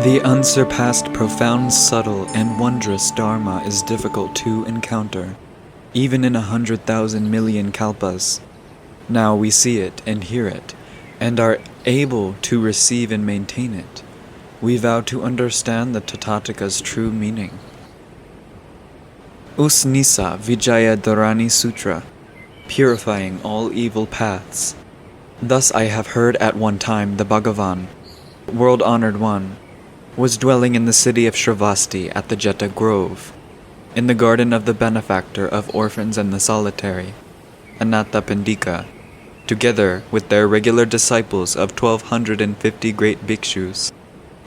The unsurpassed, profound, subtle, and wondrous Dharma is difficult to encounter, even in 100,000 million kalpas. Now we see it and hear it, and are able to receive and maintain it. We vow to understand the Tathataga's true meaning. Uṣṇīṣa Vijaya Dharani Sutra, purifying all evil paths. Thus I have heard at one time the Bhagavan, world-honored one, was dwelling in the city of Shravasti at the Jeta Grove, in the garden of the benefactor of orphans and the solitary, Anathapindika, together with their regular disciples of 1,250 great bhikshus,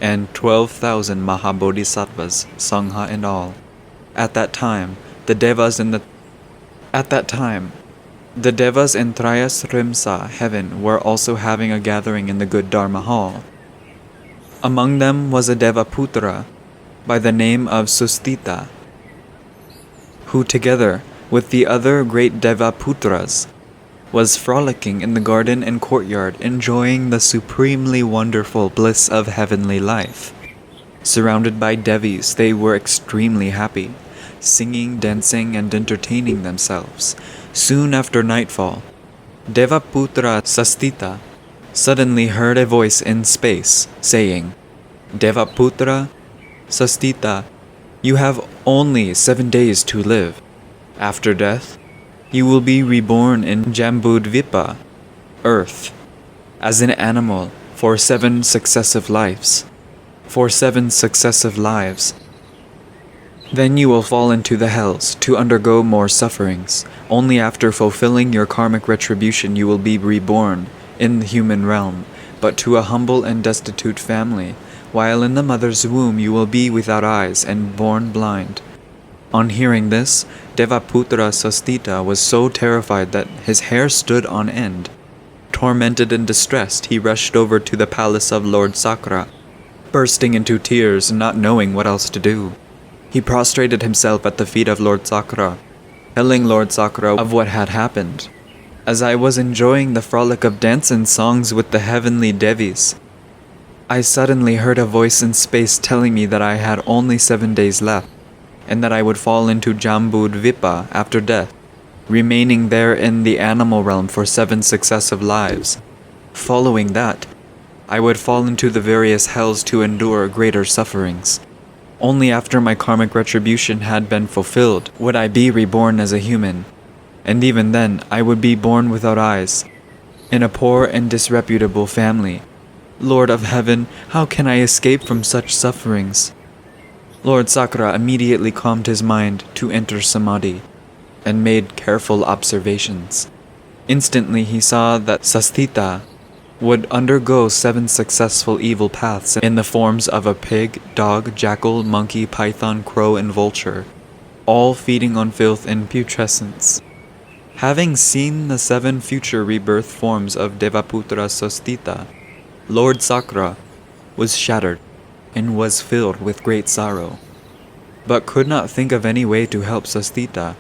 and 12,000 Mahabodhisattvas, Sangha and all. At that time, the Devas in Trayasrimsa heaven were also having a gathering in the good Dharma hall. Among them was a Devaputra by the name of Sustita, who together with the other great Devaputras was frolicking in the garden and courtyard, enjoying the supremely wonderful bliss of heavenly life. Surrounded by Devis, they were extremely happy, singing, dancing, and entertaining themselves. Soon after nightfall, Devaputra Sastita suddenly heard a voice in space saying, "Devaputra Sastita, you have only 7 days to live. After death, you will be reborn in Jambudvipa, earth, as an animal for 7 successive lives. Then you will fall into the hells to undergo more sufferings. Only after fulfilling your karmic retribution you will be reborn in the human realm, but to a humble and destitute family. While in the mother's womb you will be without eyes and born blind." On hearing this, Devaputra Sastita was so terrified that his hair stood on end. Tormented and distressed, he rushed over to the palace of Lord Sakra, bursting into tears and not knowing what else to do. He prostrated himself at the feet of Lord Sakra, telling Lord Sakra of what had happened. "As I was enjoying the frolic of dance and songs with the heavenly Devis, I suddenly heard a voice in space telling me that I had only 7 days left, and that I would fall into Jambudvipa after death, remaining there in the animal realm for 7 successive lives. Following that, I would fall into the various hells to endure greater sufferings. Only after my karmic retribution had been fulfilled would I be reborn as a human, and even then I would be born without eyes, in a poor and disreputable family. Lord of heaven, how can I escape from such sufferings?" Lord Sakra immediately calmed his mind to enter samadhi, and made careful observations. Instantly he saw that Sastita would undergo 7 successful evil paths in the forms of a pig, dog, jackal, monkey, python, crow, and vulture, all feeding on filth and putrescence. Having seen the 7 future rebirth forms of Devaputra Sastita, Lord Sakra was shattered and was filled with great sorrow, but could not think of any way to help Sastita.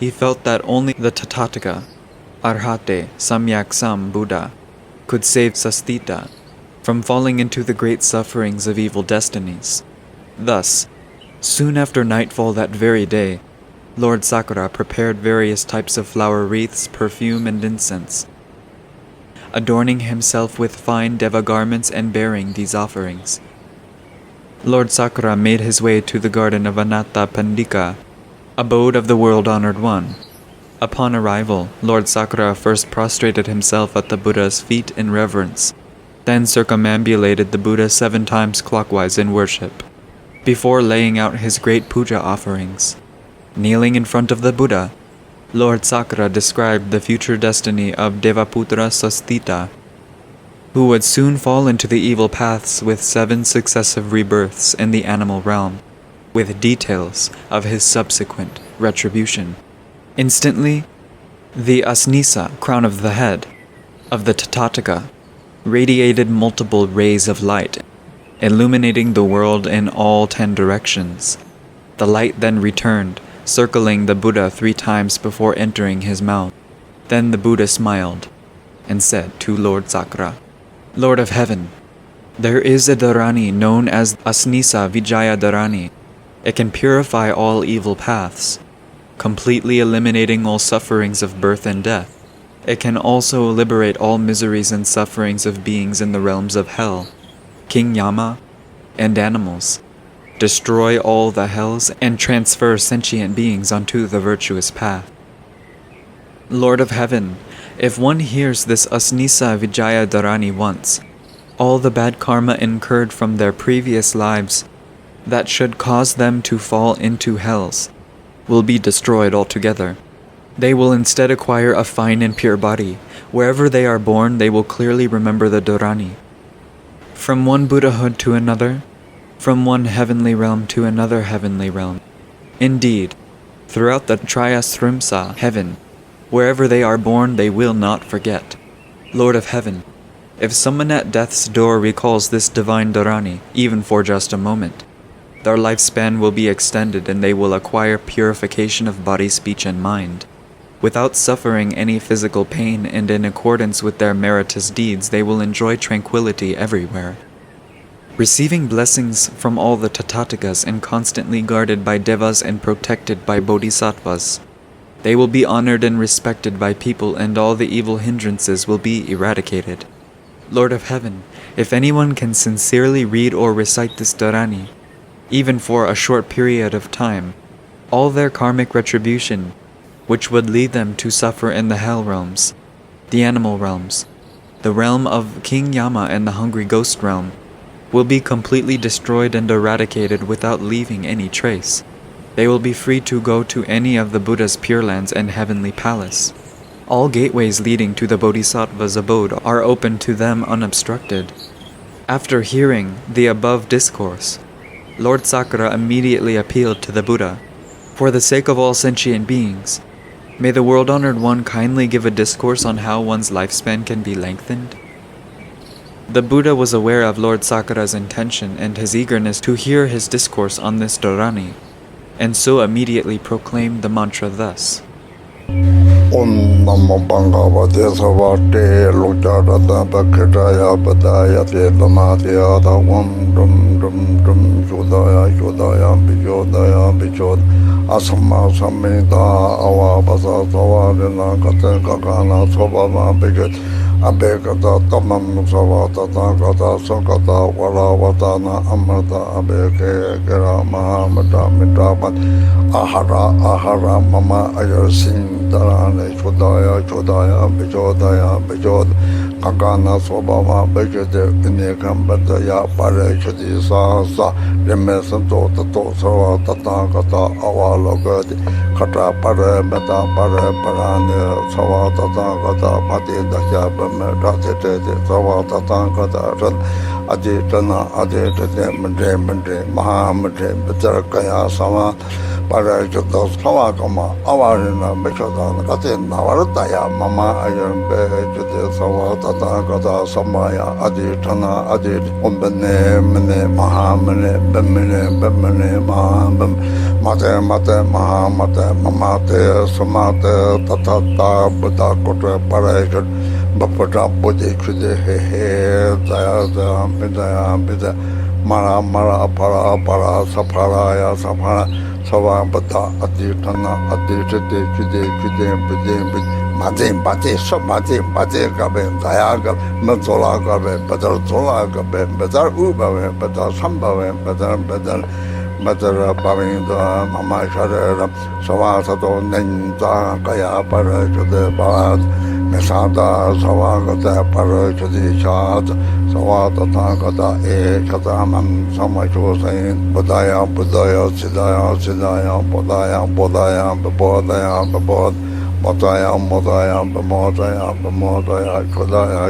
He felt that only the Tathataka, Arhate Samyak Sam Buddha, could save Sastita from falling into the great sufferings of evil destinies. Thus, soon after nightfall that very day, Lord Sakra prepared various types of flower wreaths, perfume, and incense, adorning himself with fine deva garments and bearing these offerings. Lord Sakra made his way to the garden of Anathapindika, abode of the world-honored one. Upon arrival, Lord Sakra first prostrated himself at the Buddha's feet in reverence, then circumambulated the Buddha 7 times clockwise in worship, before laying out his great puja offerings. Kneeling in front of the Buddha, Lord Sakra described the future destiny of Devaputra Sastita, who would soon fall into the evil paths with 7 successive rebirths in the animal realm, with details of his subsequent retribution. Instantly, the Usnisa, crown of the head, of the Tathataka, radiated multiple rays of light, illuminating the world in all 10 directions. The light then returned, circling the Buddha 3 times before entering his mouth. Then the Buddha smiled and said to Lord Sakra, "Lord of heaven, There is a Dharani known as Uṣṇīṣa Vijaya Dharani. It can purify all evil paths, completely eliminating all sufferings of birth and death. It can also liberate all miseries and sufferings of beings in the realms of hell, King Yama, and animals, destroy all the hells, and transfer sentient beings onto the virtuous path. Lord of Heaven, if one hears this Uṣṇīṣa Vijaya Dharani once, all the bad karma incurred from their previous lives that should cause them to fall into hells will be destroyed altogether. They will instead acquire a fine and pure body. Wherever they are born, they will clearly remember the Dharani. From one Buddhahood to another, from one heavenly realm to another heavenly realm. Indeed, throughout the Triyasrimsa heaven, wherever they are born, they will not forget. Lord of Heaven, if someone at death's door recalls this divine Dharani, even for just a moment, their lifespan will be extended and they will acquire purification of body, speech, and mind. Without suffering any physical pain and in accordance with their meritorious deeds, they will enjoy tranquility everywhere. Receiving blessings from all the Tathagas and constantly guarded by devas and protected by bodhisattvas, they will be honored and respected by people, and all the evil hindrances will be eradicated. Lord of Heaven, if anyone can sincerely read or recite this Dharani, even for a short period of time, all their karmic retribution, which would lead them to suffer in the hell realms, the animal realms, the realm of King Yama and the hungry ghost realm, will be completely destroyed and eradicated without leaving any trace. They will be free to go to any of the Buddha's Pure Lands and heavenly palace. All gateways leading to the Bodhisattva's abode are open to them unobstructed. After hearing the above discourse, Lord Sakura immediately appealed to the Buddha. For the sake of all sentient beings, may the world-honored one kindly give a discourse on how one's lifespan can be lengthened? The Buddha was aware of Lord Sakura's intention and his eagerness to hear his discourse on this Dharani, and so immediately proclaimed the mantra thus. Om Namo Bhagavate Savate Lojadata Bhakritaya Padayate Dhamatiyata Om Dum Dum Dum Jodaya Jodaya Bijodaya Bijod Asama Samhita Avabasa Savarina Kate Kakana Sobama Bijot Abekata Tamam Savata Kata Sakata Varavatana Amrata Abeke Kera Mahamata Mitrapat Ahara Mama Ayasin Dharani Chodaya Chodaya Bijodaya Bijod Kakana Sobama Bijode Inikam Badaya Pareshadi Sasa Remesanto Tato Savata Kata Avalogadi Kata Pare Meta Pare Parani Savata Kata Pati Dasya Radhete Savata Kata Aditana Aditete Mende Mahamade Bitarakaya Sama Parajata Savakama Avarina Bechadana Katina Varataya Mama Ayan Bejade Savata Kata Samaya Aditana Adit Umbene Mene Mahamane Bemene Mahabam Mate Mate Mahamate Mamate Samate Tatata Buddha Kotre Parajat Bapata Bodhi Kude He Daya Bidaya Mara Para Saparaya Sapara Savabata Aditana Aditete Kude Matin Bati Somatin Bati Gabe Dayaga Mazola Gabe Badar Zola Gabe Badar Uba Badar Samba Badar Madara Bavinda Mama Shara Savasato Nenda Kaya Parajade Bad Mesada Savagata Parajadi Shad Savata Takata Katamam Samachosain Budaya Sidaya Budaya Babod Modaya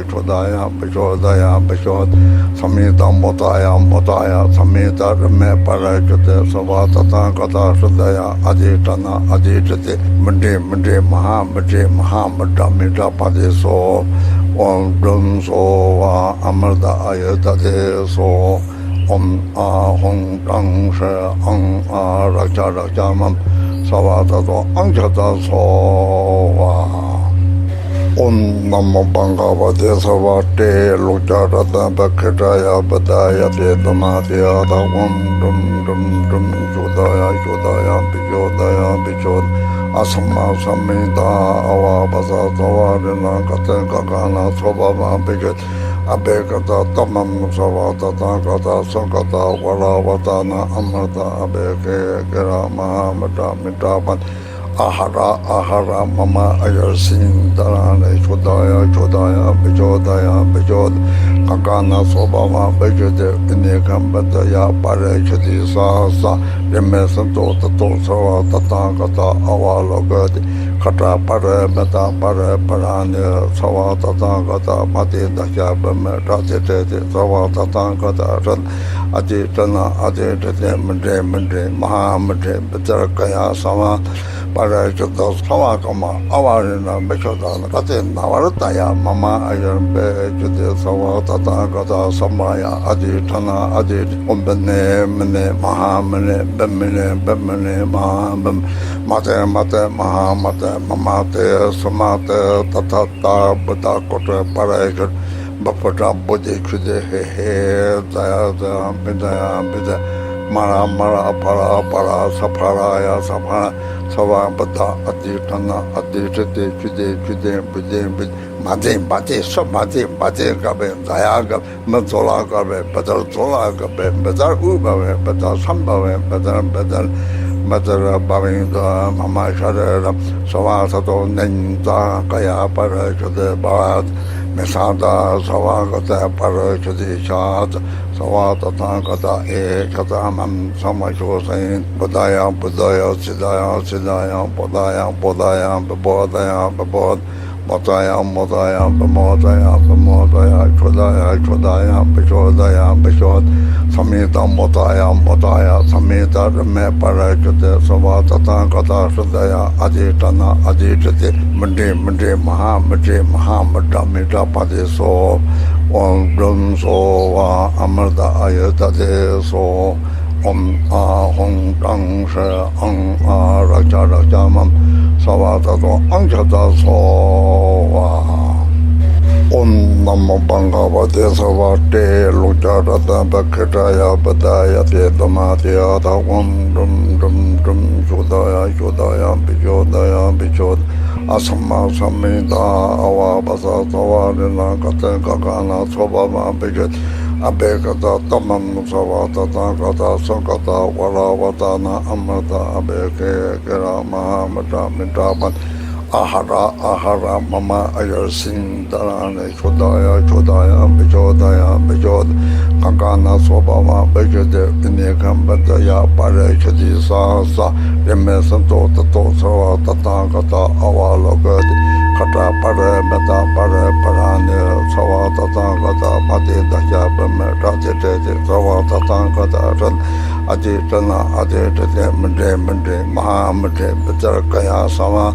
Chodaya Bishod Samita Modaya Samita Reme Parajate Savata Kata Sudaya Aditana Aditati Mende Mahamada Padi So Om Dum So Amarda Ayatade So Om Hong Dang She Ang Raja Mam Savata Anjata Sova. Om Namo Bhagavate Savate Lujarata Bhakritaya Badaya Vedamatiya Om Dum Dum Dum Jodaya Jodaya Bijodaya Bijod Asama Samhita Avabasa Savarina Kata Kakana Svabhava Bijot Abhekata Tamam Savata Kata Sankata Varavatana Amrata Abheke Kira Mahamata Mitapan Ahara Ahara Mama Ayarsin Dharani Chodaya Chodaya Bijodaya Bijod Kakana Sobama Bijode Inikambadaya Parechati Sahasa Remesanto Tato Sava Tathagata Avalogati Kata Pare Meta Pare Parani Sava Tathagata Mati Dakya Bhametati Tete Sava Tathagata Ran Ajitana Ajitate Mende Mende Mahamade Bhajarakaya Sama Parajata Savakama Avarina Bechodana Katin Navarataya Mama Ayam Bejade Sava Tathagata Samaya Ajitana Ajit Umbene Mene Mahamane Bemene Bemene Mahabem Mate Mate Mahamate Mamate Samate Tatata Buddha Kotre Parajat Bapata Bodhi Kude He Daya Daya Bidaya Bidaya Mara Mara Para Para Saparaya Sapara Savabata Aditana Aditete Kude Kude Bude Mate Mate Samate Mate Gabe Dayaga Mazola Gabe Badal Zola Gabe Badar Ubawe Badal Sambave Badal Badal Madara Bavinda Mama Shadera Savasato Ninda Kaya Parajade Bad Mesada Savagata Parajadi Shad Savata Tankata Ekatamam Samashosain Budaya Budaya Sidaya Sidaya Budaya Budaya Babodaya Babod Motaya Motaya Bamotaya Bamotaya Chodaya Chodaya Bishodaya Bishod Samita Motaya Motaya Samita Rame Parajate Savata Tankata Sudaya Ajitana Ajitati Mandi Mandi Mahamadi Mahamadamita Padiso Om Dum So Amarda Ayatade So Om Hong Dang She Ang Raja Rajamam Savata Angata So Om Namo Bhagavate Savate Lujarata Bhakritaya Badaya Vedamatiya Om Dum Dum Dum Jodaya Jodaya Bijodaya Bijod Asama Samhita Avabasa Savarina Kata Kakana Svabhava Bijot Abhekata Tamam Savata Kata Sankata Varavatana Amrata Abheke Kira Mahamata Mitapan Ahara Ahara Mama Ayarsin Dharani Chodaya Chodaya Bijodaya Bijod Kakana Swabhava Bijode Inikambadaya Parechati Sahasa Remesanto Tato Sava Tathagata Avalogati Kata Pare Meta Pare Parani Sava Tathagata Mati Dakya Bhametati Tete Sava Tathagata Ran Ajitana Ajitate Mende Mende Mahamade Bhajarakaya Sama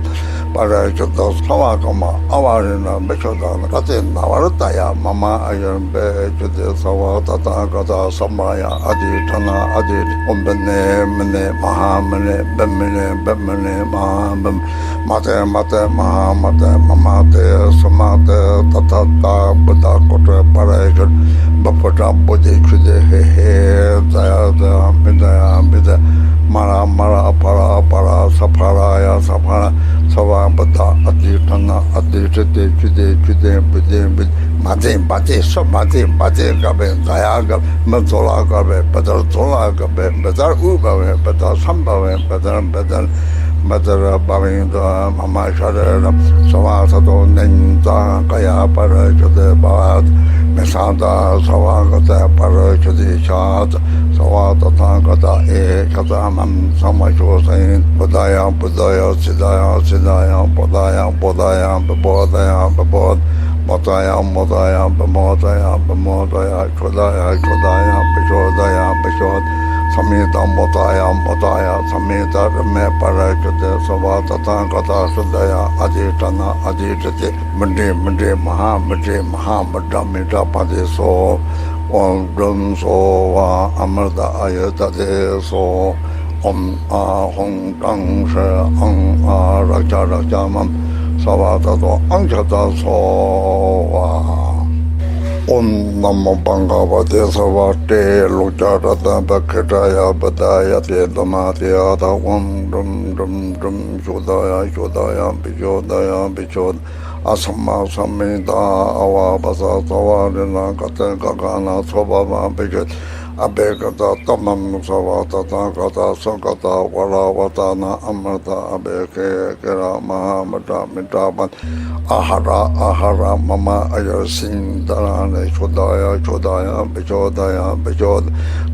Parajata Savakama Avarina Bechodana Katin Navarataya Mama Ayam Bejade Sava Tathagata Samaya Ajitana Ajit Umbene Mene Mahamane Bemene Bemene Mahabem Mate Mate Mahamate Mamate Samate Tatata Buddha Kotre Parajat Bapata Bodhi Kude He Daya Daya Bidaya Bidaya Mara Mara Para Para Saparaya Sapara Savabata Aditana Aditete Kude Kude Bude Mate Mate Samate Mate Gabe Dayaga Mazola Gabe Badal Zola Gabe Badar Ubawe Badal Sambave Badal Badal Madara Bavinda Mama Shadera Savasato Ninda Kaya Parajade Bad Mesada Savagata Parajadi Shad Savata Tankata Ekatamam Samashosain Budaya Budaya Sidaya Sidaya Budaya Budaya Babodaya Babod Motaya Motaya Bamotaya Bamotaya Chodaya Chodaya Bishodaya Bishod Samita Motaya Motaya Samita Rame Parajate Savata Tankata Sudaya Ajitana Ajitati Mandi Mandi Mahamadi Mahamadamita Padiso Om Dum So Amarda Ayatade So Om Hong Dang She Ang Raja Rajamam Savatato Anchata Sova Om Namo Bhagavate Savate Lujarata Bhakritaya Badaya Vedamati Ada Om Dum Dum Dum Jodaya Jodaya Bijodaya Bijod Asama Samita Avabasa Savarina Kata Gagana Sobama Bijod Abekata Tamam Savatata Kata Sakata Varavatana Amrata Abeke Kera Mahamata Mitaban Ahara Mama Ayasin Dharani Chodaya Chodaya Bijod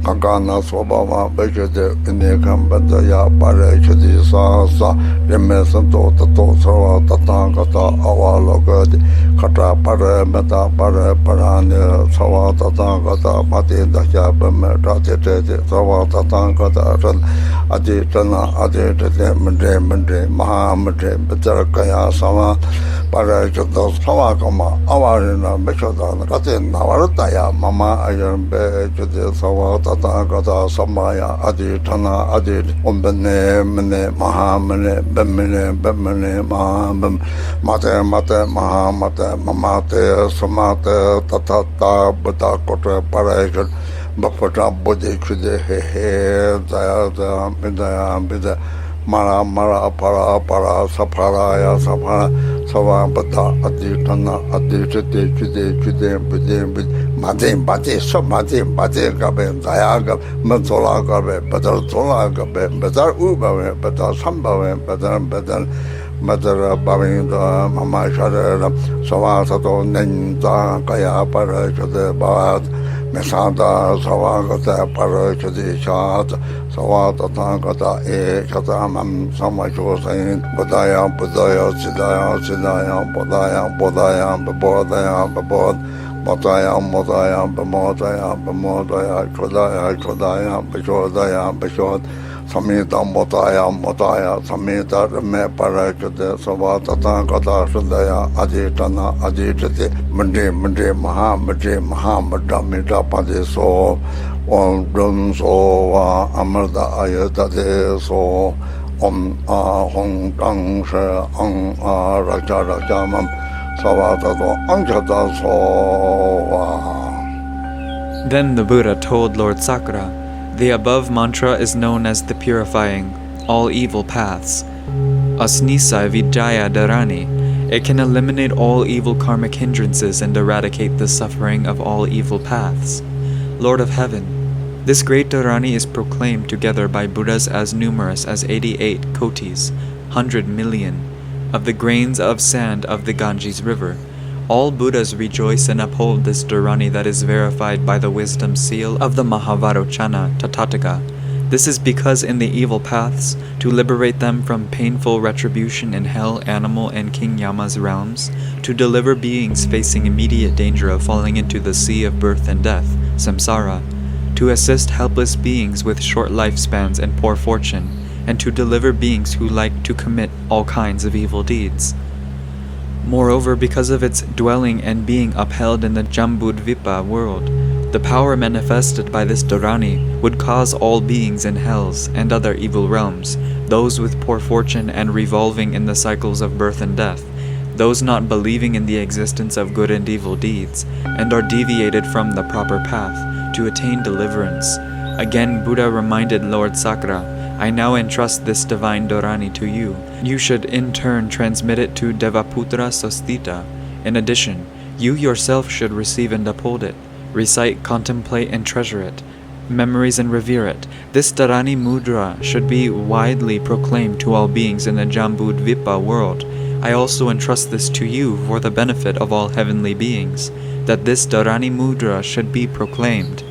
Gagana Sobama Bijode Inekam Badaya Parechadi Sasa Remesanto Tato Savatata Kata Avalogadi Kata Parameta Parane Savatata Kata Mati Daya Meditated Savatatan Kataran Aditana Aditade Mende Mahamade Batarakaya Sama Parajata Savakama Avarina Beshadan Katin Navarataya Mama Ayan Bejade Savatatan Kata Samaya Aditana Adit Umbene Mene Mahamane Bemene Mahamam Mate Mahamate Mamate Samate Tatata Batakote Parajat Bapata Bodhi Kude He Daya Bida Mara Para Saparaya Sapara Savabata Aditana Aditati Kude Madim Bati Somadim Bati Gabe Dayaga Mazola Gabe Badal Zola Gabe Badar Uba Badal Samba Badal Madara Bavinda Mama Shadera Savasato Ninda Kaya Parajade Bad Mesada Savagata Parajadi Shat Savata Tankata E Katamam Samajosain Bodaya Sidaya Bodaya Chodaya Bishod Samita Motaya Samita Rame Parajade Savata Tankata Sudaya Aditana Aditati Mende Mahamada Padi So Om Dum So Amarda Ayatade So Om Hong Dang She Ang Raja Savata Anjata So. Then the Buddha told Lord Sakra, the above mantra is known as the purifying all evil paths. Uṣṇīṣa Vijaya Dharani. It can eliminate all evil karmic hindrances and eradicate the suffering of all evil paths. Lord of Heaven, this great Dharani is proclaimed together by Buddhas as numerous as 88 kotis, 100 million, of the grains of sand of the Ganges river. All Buddhas rejoice and uphold this Dharani that is verified by the wisdom seal of the Mahavarochana Tathagata. This is because in the evil paths, to liberate them from painful retribution in hell, animal, and King Yama's realms, to deliver beings facing immediate danger of falling into the sea of birth and death, samsara, to assist helpless beings with short lifespans and poor fortune, and to deliver beings who like to commit all kinds of evil deeds. Moreover, because of its dwelling and being upheld in the Jambudvipa world, the power manifested by this Dharani would cause all beings in hells and other evil realms, those with poor fortune and revolving in the cycles of birth and death, those not believing in the existence of good and evil deeds, and are deviated from the proper path, to attain deliverance. Again, Buddha reminded Lord Sakra, I now entrust this divine Dharani to you. You should in turn transmit it to Devaputra Sastita. In addition, you yourself should receive and uphold it, recite, contemplate, and treasure it, memories and revere it. This Dharani Mudra should be widely proclaimed to all beings in the Jambudvipa world. I also entrust this to you for the benefit of all heavenly beings, that this Dharani Mudra should be proclaimed.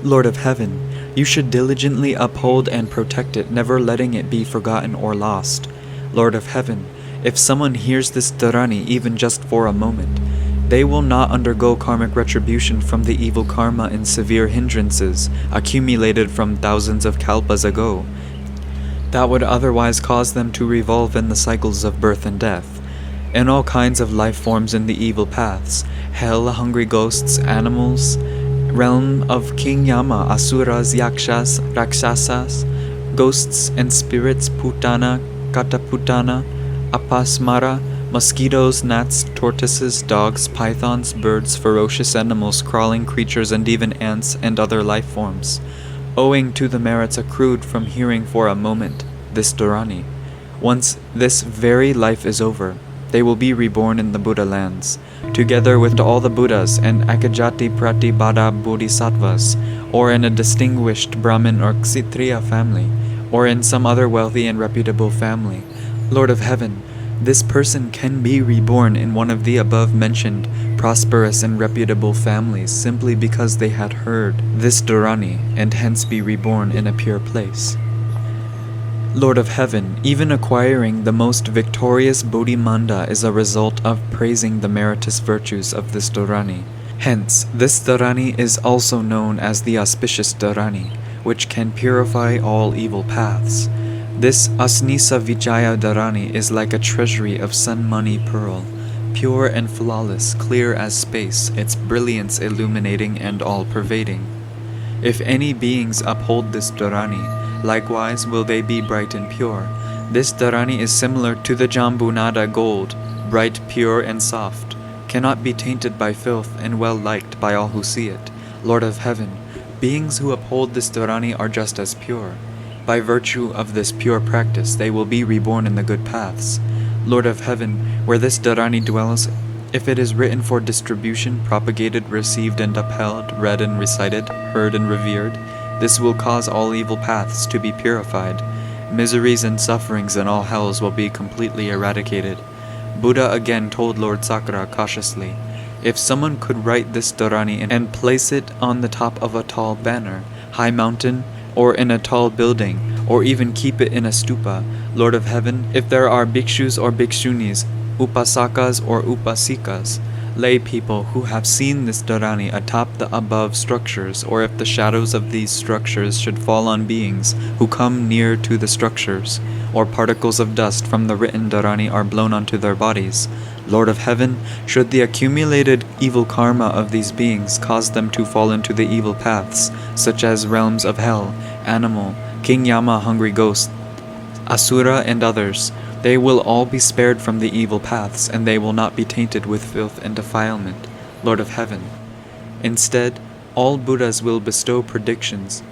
Lord of Heaven, you should diligently uphold and protect it, never letting it be forgotten or lost. Lord of Heaven, if someone hears this Dharani even just for a moment, they will not undergo karmic retribution from the evil karma and severe hindrances accumulated from thousands of kalpas ago, that would otherwise cause them to revolve in the cycles of birth and death, in all kinds of life forms in the evil paths, hell, hungry ghosts, animals, realm of King Yama, asuras, yakshas, rakshasas, ghosts and spirits, putana, kataputana, apasmara, Mosquitoes, gnats, tortoises, dogs, pythons, birds, ferocious animals, crawling creatures, and even ants and other life forms. Owing to the merits accrued from hearing for a moment this Dharani, once this very life is over, they will be reborn in the Buddha lands, together with all the Buddhas and Akajati Pratibhada Bodhisattvas, or in a distinguished Brahmin or Kshatriya family, or in some other wealthy and reputable family. Lord of Heaven, this person can be reborn in one of the above-mentioned prosperous and reputable families simply because they had heard this Dharani and hence be reborn in a pure place. Lord of Heaven, even acquiring the most victorious Bodhimanda is a result of praising the meritorious virtues of this Dharani. Hence, this Dharani is also known as the auspicious Dharani, which can purify all evil paths. This Uṣṇīṣa Vijaya Dharani is like a treasury of sun-money pearl, pure and flawless, clear as space, its brilliance illuminating and all-pervading. If any beings uphold this Dharani, likewise will they be bright and pure. This Dharani is similar to the Jambunada gold, bright, pure, and soft, cannot be tainted by filth, and well-liked by all who see it. Lord of Heaven, beings who uphold this Dharani are just as pure. By virtue of this pure practice, they will be reborn in the good paths. Lord of Heaven, where this Dharani dwells, if it is written for distribution, propagated, received and upheld, read and recited, heard and revered, this will cause all evil paths to be purified. Miseries and sufferings in all hells will be completely eradicated. Buddha again told Lord Sakara cautiously, if someone could write this Dharani and place it on the top of a tall banner, high mountain, or in a tall building, or even keep it in a stupa, Lord of Heaven, if there are bhikshus or bhikshunis, upasakas or upasikas, lay people who have seen this Dharani atop the above structures, or if the shadows of these structures should fall on beings who come near to the structures, or particles of dust from the written Dharani are blown onto their bodies, Lord of Heaven, should the accumulated evil karma of these beings cause them to fall into the evil paths, such as realms of hell, animal, King Yama, hungry ghost, Asura, and others, they will all be spared from the evil paths, and they will not be tainted with filth and defilement, Lord of Heaven. Instead, all Buddhas will bestow predictions,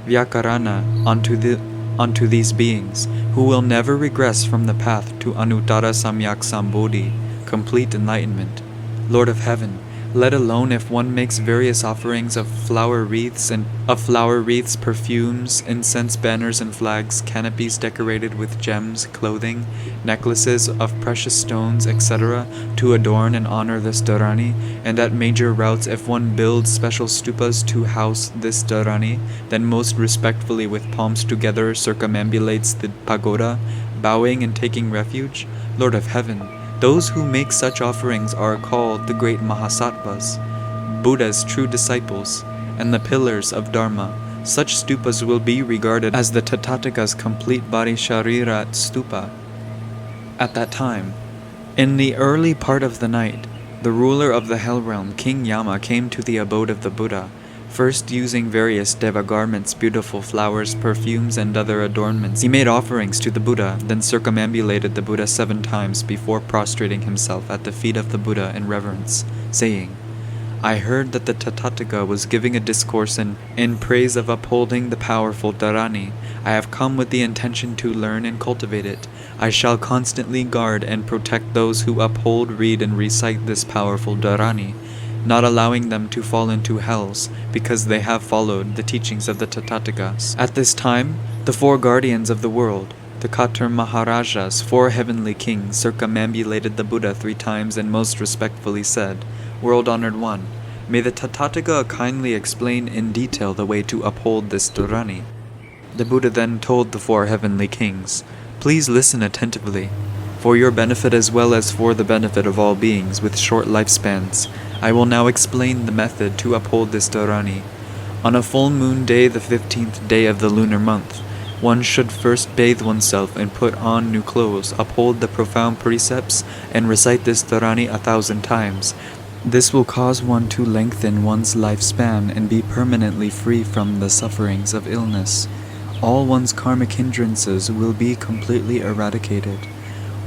Vyakarana, onto these beings, who will never regress from the path to Anuttara Samyak Sambodhi, complete enlightenment. Lord of Heaven, let alone if one makes various offerings of flower wreaths, perfumes, incense, banners and flags, canopies decorated with gems, clothing, necklaces of precious stones, etc., to adorn and honor this Dharani, and at major routes if one builds special stupas to house this Dharani, then most respectfully with palms together circumambulates the pagoda, bowing and taking refuge. Lord of Heaven, those who make such offerings are called the great Mahasattvas, Buddha's true disciples, and the pillars of Dharma. Such stupas will be regarded as the Tatthaga's complete body Sharira stupa. At that time, in the early part of the night, the ruler of the hell realm, King Yama, came to the abode of the Buddha, first using various deva garments, beautiful flowers, perfumes, and other adornments. He made offerings to the Buddha, then circumambulated the Buddha 7 times before prostrating himself at the feet of the Buddha in reverence, saying, I heard that the Tathagata was giving a discourse in praise of upholding the powerful Dharani. I have come with the intention to learn and cultivate it. I shall constantly guard and protect those who uphold, read, and recite this powerful Dharani, not allowing them to fall into hells, because they have followed the teachings of the Tathagatas. At this time, the 4 guardians of the world, the Katar Maharajas, 4 heavenly kings, circumambulated the Buddha 3 times and most respectfully said, World-honored one, may the Tathagata kindly explain in detail the way to uphold this Dharani. The Buddha then told the 4 heavenly kings, please listen attentively. For your benefit as well as for the benefit of all beings with short lifespans, I will now explain the method to uphold this Dharani. On a full moon day, the 15th day of the lunar month, one should first bathe oneself and put on new clothes, uphold the profound precepts, and recite this Dharani 1,000 times. This will cause one to lengthen one's lifespan and be permanently free from the sufferings of illness. All one's karmic hindrances will be completely eradicated.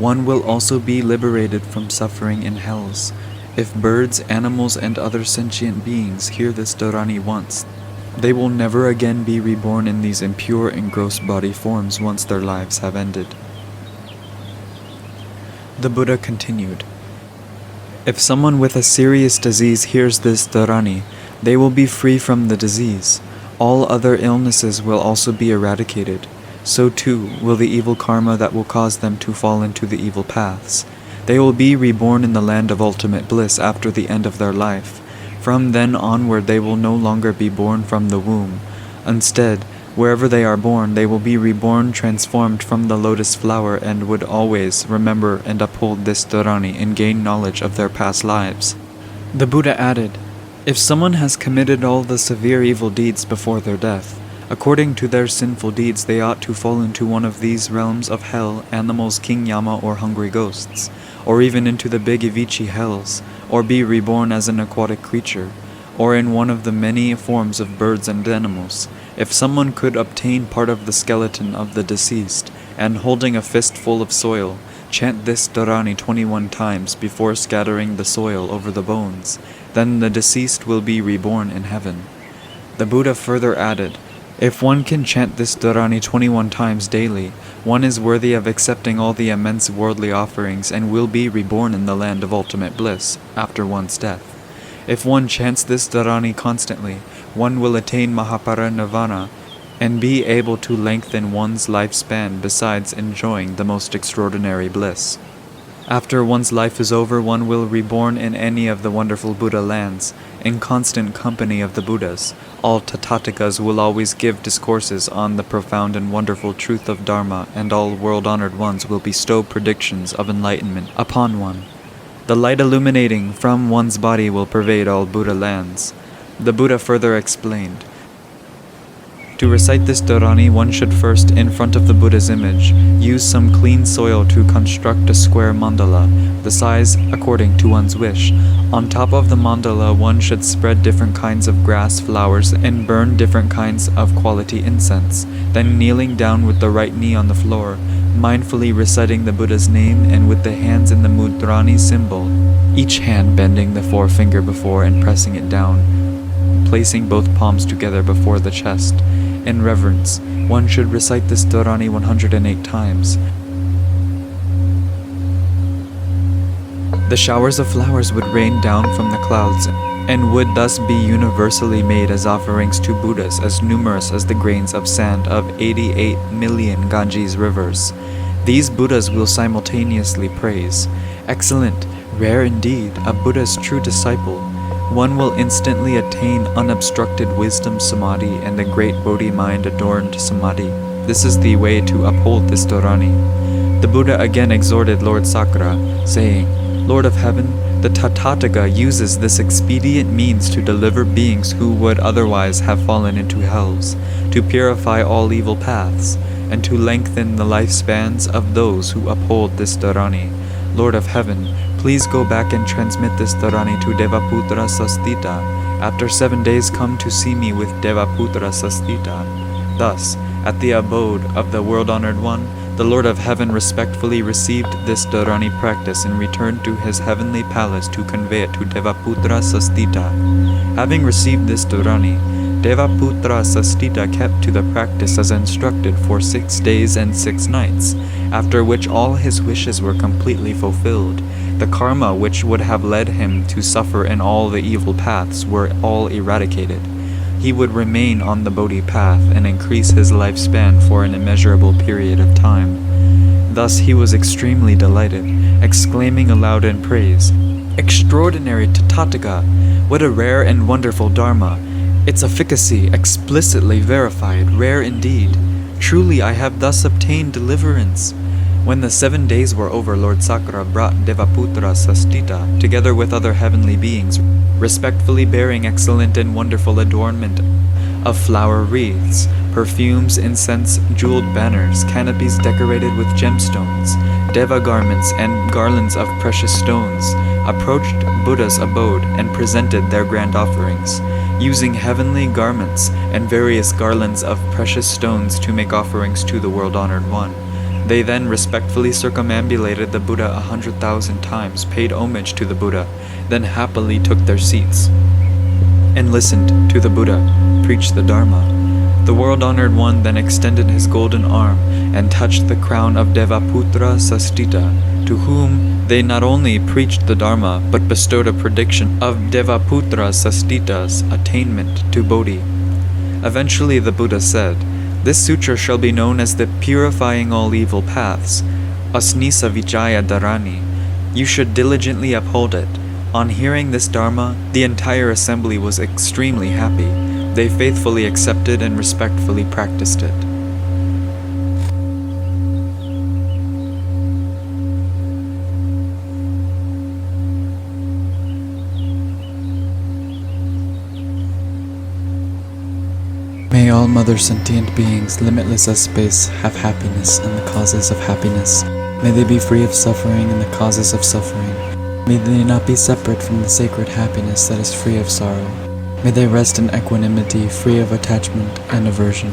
one will also be liberated from suffering in hells. If birds, animals, and other sentient beings hear this Dharani once, they will never again be reborn in these impure and gross body forms once their lives have ended. The Buddha continued, if someone with a serious disease hears this Dharani, they will be free from the disease. All other illnesses will also be eradicated. So too will the evil karma that will cause them to fall into the evil paths. They will be reborn in the land of ultimate bliss after the end of their life. From then onward they will no longer be born from the womb. Instead, wherever they are born, they will be reborn transformed from the lotus flower and would always remember and uphold this Dharani and gain knowledge of their past lives. The Buddha added, if someone has committed all the severe evil deeds before their death, according to their sinful deeds they ought to fall into one of these realms of hell, animals, king Yama, or hungry ghosts, or even into the big Ivichi hells, or be reborn as an aquatic creature, or in one of the many forms of birds and animals. If someone could obtain part of the skeleton of the deceased, and holding a fistful of soil, chant this Dharani 21 times before scattering the soil over the bones, then the deceased will be reborn in heaven. The Buddha further added, if one can chant this Dharani 21 times daily, one is worthy of accepting all the immense worldly offerings and will be reborn in the land of ultimate bliss after one's death. If one chants this Dharani constantly, one will attain Mahaparinirvana and be able to lengthen one's lifespan besides enjoying the most extraordinary bliss. After one's life is over, one will reborn in any of the wonderful Buddha lands, in constant company of the Buddhas. All Tathagatas will always give discourses on the profound and wonderful truth of Dharma, and all world-honored ones will bestow predictions of enlightenment upon one. The light illuminating from one's body will pervade all Buddha lands. The Buddha further explained, to recite this Dharani, one should first, in front of the Buddha's image, use some clean soil to construct a square mandala, the size according to one's wish. On top of the mandala, one should spread different kinds of grass, flowers, and burn different kinds of quality incense. Then kneeling down with the right knee on the floor, mindfully reciting the Buddha's name and with the hands in the Mudrani symbol, each hand bending the forefinger before and pressing it down, placing both palms together before the chest. In reverence, one should recite this Dharani 108 times. The showers of flowers would rain down from the clouds and would thus be universally made as offerings to Buddhas as numerous as the grains of sand of 88 million Ganges rivers. These Buddhas will simultaneously praise, excellent, rare indeed, a Buddha's true disciple. One will instantly attain unobstructed wisdom samadhi and the great Bodhi mind adorned samadhi. This is the way to uphold this Dharani. The Buddha again exhorted Lord Sakra, saying, Lord of Heaven, the Tathagata uses this expedient means to deliver beings who would otherwise have fallen into hells, to purify all evil paths, and to lengthen the lifespans of those who uphold this Dharani. Lord of Heaven, please go back and transmit this Dharani to Devaputra Sastita. After 7 days come to see me with Devaputra Sastita. Thus, at the abode of the world-honored one, the Lord of Heaven respectfully received this Dharani practice and returned to his heavenly palace to convey it to Devaputra Sastita. Having received this Dharani, Devaputra Sastita kept to the practice as instructed for 6 days and 6 nights, after which all his wishes were completely fulfilled. The karma which would have led him to suffer in all the evil paths were all eradicated. He would remain on the Bodhi path and increase his lifespan for an immeasurable period of time. Thus he was extremely delighted, exclaiming aloud in praise, Extraordinary Tathagata! What a rare and wonderful Dharma! Its efficacy explicitly verified, rare indeed. Truly I have thus obtained deliverance. When the 7 days were over, Lord Sakra brought Devaputra Sastita, together with other heavenly beings, respectfully bearing excellent and wonderful adornment of flower wreaths, perfumes, incense, jeweled banners, canopies decorated with gemstones, deva garments, and garlands of precious stones, approached Buddha's abode and presented their grand offerings, using heavenly garments and various garlands of precious stones to make offerings to the world-honored one. They then respectfully circumambulated the Buddha 100,000 times, paid homage to the Buddha, then happily took their seats and listened to the Buddha preach the Dharma. The world-honored one then extended his golden arm and touched the crown of Devaputra Sastita, to whom they not only preached the Dharma but bestowed a prediction of Devaputra Sastita's attainment to Bodhi. Eventually the Buddha said, "This sutra shall be known as the purifying all evil paths, Uṣṇīṣa Vijaya Dharani. You should diligently uphold it." On hearing this Dharma, the entire assembly was extremely happy. They faithfully accepted and respectfully practiced it. May all mother sentient beings, limitless as space, have happiness and the causes of happiness. May they be free of suffering and the causes of suffering. May they not be separate from the sacred happiness that is free of sorrow. May they rest in equanimity, free of attachment and aversion.